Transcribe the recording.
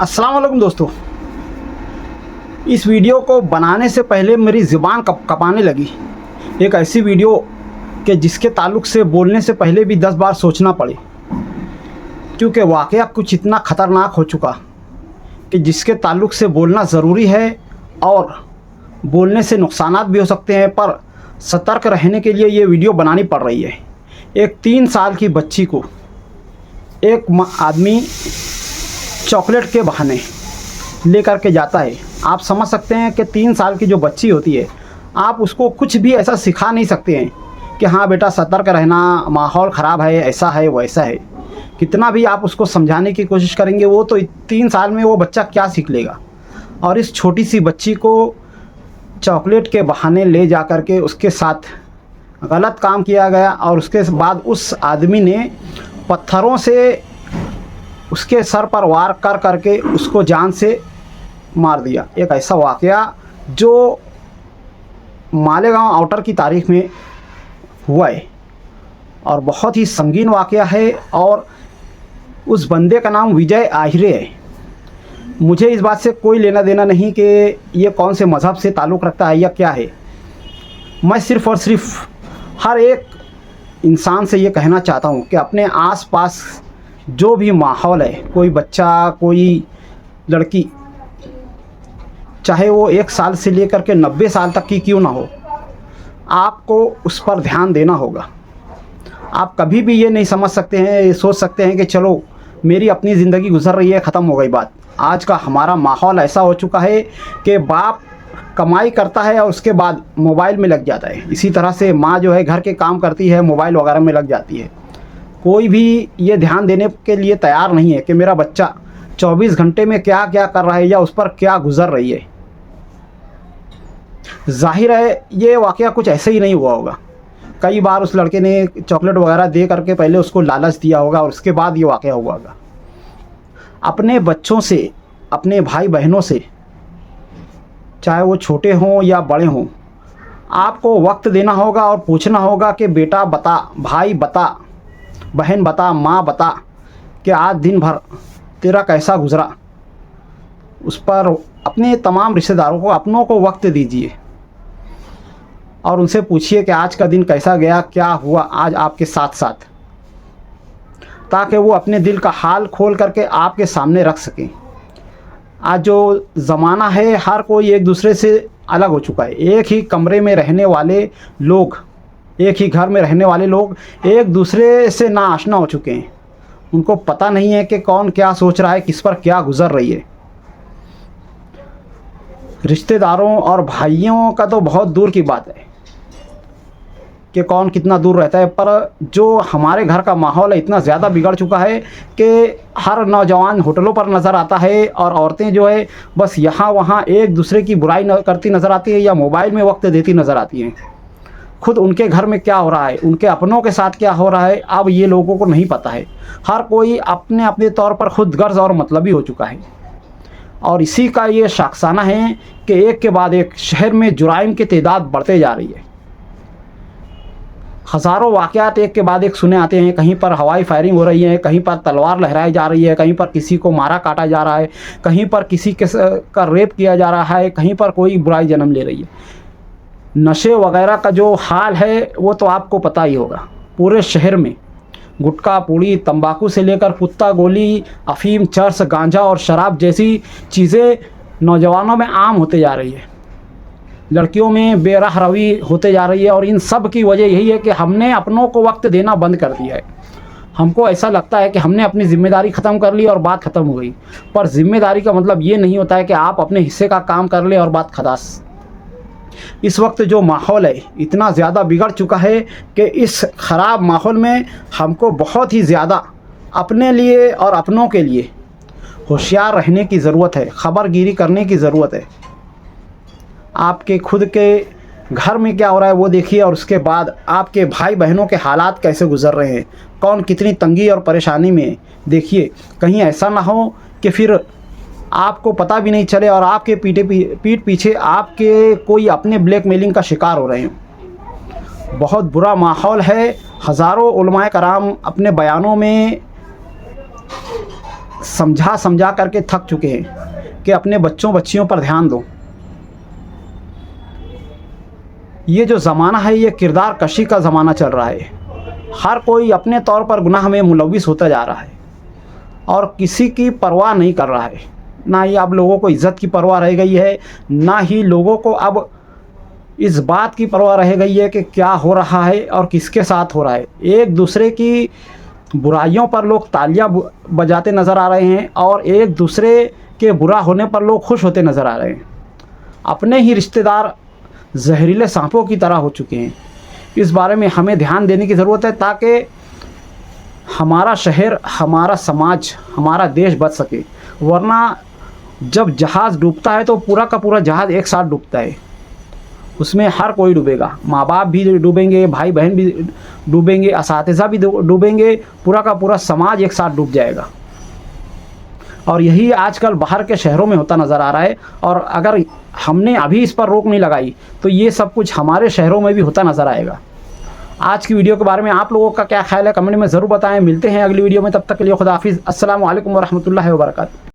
अस्सलाम वालेकुम दोस्तों। इस वीडियो को बनाने से पहले मेरी ज़ुबान कपाने लगी। एक ऐसी वीडियो कि जिसके ताल्लुक़ से बोलने से पहले भी 10 बार सोचना पड़े, क्योंकि वाक़या कुछ इतना ख़तरनाक हो चुका कि जिसके ताल्लुक़ से बोलना ज़रूरी है और बोलने से नुकसानात भी हो सकते हैं, पर सतर्क रहने के लिए ये वीडियो बनानी पड़ रही है। एक 3 साल की बच्ची को एक आदमी चॉकलेट के बहाने लेकर के जाता है। आप समझ सकते हैं कि 3 साल की जो बच्ची होती है, आप उसको कुछ भी ऐसा सिखा नहीं सकते हैं कि हाँ बेटा सतर्क रहना, माहौल ख़राब है, ऐसा है वैसा है। कितना भी आप उसको समझाने की कोशिश करेंगे, वो तो 3 साल में वो बच्चा क्या सीख लेगा। और इस छोटी सी बच्ची को चॉकलेट के बहाने ले जा कर के उसके साथ गलत काम किया गया और उसके बाद उस आदमी ने पत्थरों से उसके सर पर वार कर करके उसको जान से मार दिया। एक ऐसा वाक़या जो मालेगांव आउटर की तारीख़ में हुआ है और बहुत ही संगीन वाक़या है। और उस बंदे का नाम विजय आहिरे है। मुझे इस बात से कोई लेना देना नहीं कि ये कौन से मज़हब से ताल्लुक़ रखता है या क्या है। मैं सिर्फ़ और सिर्फ हर एक इंसान से ये कहना चाहता हूँ कि अपने आसपास जो भी माहौल है, कोई बच्चा, कोई लड़की, चाहे वो 1 साल से लेकर के 90 साल तक की क्यों ना हो, आपको उस पर ध्यान देना होगा। आप कभी भी ये नहीं समझ सकते हैं, ये सोच सकते हैं कि चलो मेरी अपनी ज़िंदगी गुजर रही है, ख़त्म हो गई बात। आज का हमारा माहौल ऐसा हो चुका है कि बाप कमाई करता है और उसके बाद मोबाइल में लग जाता है। इसी तरह से माँ जो है घर के काम करती है, मोबाइल वगैरह में लग जाती है। कोई भी ये ध्यान देने के लिए तैयार नहीं है कि मेरा बच्चा 24 घंटे में क्या क्या कर रहा है या उस पर क्या गुजर रही है। जाहिर है ये वाक़या कुछ ऐसे ही नहीं हुआ होगा। कई बार उस लड़के ने चॉकलेट वगैरह दे करके पहले उसको लालच दिया होगा और उसके बाद ये वाक़या हुआ होगा। अपने बच्चों से, अपने भाई बहनों से, चाहे वो छोटे हों या बड़े हों, आपको वक्त देना होगा और पूछना होगा कि बेटा बता, भाई बता, बहन बता, माँ बता कि आज दिन भर तेरा कैसा गुज़रा। उस पर अपने तमाम रिश्तेदारों को, अपनों को वक्त दीजिए और उनसे पूछिए कि आज का दिन कैसा गया, क्या हुआ आज आपके साथ साथ, ताकि वो अपने दिल का हाल खोल करके आपके सामने रख सकें। आज जो ज़माना है, हर कोई एक दूसरे से अलग हो चुका है। एक ही कमरे में रहने वाले लोग, एक ही घर में रहने वाले लोग एक दूसरे से नाआशना हो चुके हैं। उनको पता नहीं है कि कौन क्या सोच रहा है, किस पर क्या गुजर रही है। रिश्तेदारों और भाइयों का तो बहुत दूर की बात है कि कौन कितना दूर रहता है, पर जो हमारे घर का माहौल है इतना ज़्यादा बिगड़ चुका है कि हर नौजवान होटलों पर नज़र आता है और औरतें जो है बस यहाँ वहाँ एक दूसरे की बुराई करती नज़र आती है या मोबाइल में वक्त देती नज़र आती हैं। खुद उनके घर में क्या हो रहा है, उनके अपनों के साथ क्या हो रहा है, अब ये लोगों को नहीं पता है। हर कोई अपने अपने तौर पर खुद गर्ज और मतलबी हो चुका है और इसी का ये शाखसाना है कि एक के बाद एक शहर में जुराइम की तादाद बढ़ते जा रही है। हज़ारों वाक़यात एक के बाद एक सुने आते हैं। कहीं पर हवाई फायरिंग हो रही है, कहीं पर तलवार लहराई जा रही है, कहीं पर किसी को मारा काटा जा रहा है, कहीं पर किसी का रेप किया जा रहा है, कहीं पर कोई बुराई जन्म ले रही है। नशे वगैरह का जो हाल है वो तो आपको पता ही होगा। पूरे शहर में गुटखा, पूड़ी, तंबाकू से लेकर कुत्ता गोली, अफीम, चर्स, गांजा और शराब जैसी चीज़ें नौजवानों में आम होते जा रही है। लड़कियों में बेराह रवी होते जा रही है और इन सब की वजह यही है कि हमने अपनों को वक्त देना बंद कर दिया है। हमको ऐसा लगता है कि हमने अपनी ज़िम्मेदारी ख़त्म कर ली और बात ख़त्म हो गई, पर ज़िम्मेदारी का मतलब ये नहीं होता है कि आप अपने हिस्से का काम कर ले और बात खलास। इस वक्त जो माहौल है इतना ज़्यादा बिगड़ चुका है कि इस ख़राब माहौल में हमको बहुत ही ज़्यादा अपने लिए और अपनों के लिए होशियार रहने की ज़रूरत है, ख़बरगिरी करने की ज़रूरत है। आपके खुद के घर में क्या हो रहा है वो देखिए और उसके बाद आपके भाई बहनों के हालात कैसे गुजर रहे हैं, कौन कितनी तंगी और परेशानी में देखिए। कहीं ऐसा ना हो कि फिर आपको पता भी नहीं चले और आपके पीठ पीछे आपके कोई अपने ब्लैकमेलिंग का शिकार हो रहे हैं। बहुत बुरा माहौल है। हज़ारों उलमाए कराम अपने बयानों में समझा समझा करके थक चुके हैं कि अपने बच्चों बच्चियों पर ध्यान दो। ये जो ज़माना है ये किरदार कशी का ज़माना चल रहा है। हर कोई अपने तौर पर गुनाह में मुलविस होता जा रहा है और किसी की परवाह नहीं कर रहा है। ना ही अब लोगों को इज़्ज़त की परवाह रह गई है, ना ही लोगों को अब इस बात की परवाह रह गई है कि क्या हो रहा है और किसके साथ हो रहा है। एक दूसरे की बुराइयों पर लोग तालियां बजाते नज़र आ रहे हैं और एक दूसरे के बुरा होने पर लोग खुश होते नज़र आ रहे हैं। अपने ही रिश्तेदार जहरीले सांपों की तरह हो चुके हैं। इस बारे में हमें ध्यान देने की ज़रूरत है ताकि हमारा शहर, हमारा समाज, हमारा देश बच सके। वरना जब जहाज़ डूबता है तो पूरा का पूरा जहाज़ एक साथ डूबता है, उसमें हर कोई डूबेगा। माँ बाप भी डूबेंगे, भाई बहन भी डूबेंगे, असातिज़ा भी डूबेंगे, पूरा का पूरा समाज एक साथ डूब जाएगा। और यही आजकल बाहर के शहरों में होता नज़र आ रहा है। और अगर हमने अभी इस पर रोक नहीं लगाई तो ये सब कुछ हमारे शहरों में भी होता नज़र आएगा। आज की वीडियो के बारे में आप लोगों का क्या ख्याल है कमेंट में ज़रूर बताएं। मिलते हैं अगली वीडियो में, तब तक के लिए खुदा हाफिज़। अस्सलामु अलैकुम वरहमतुल्लाहि वबरकातुहू।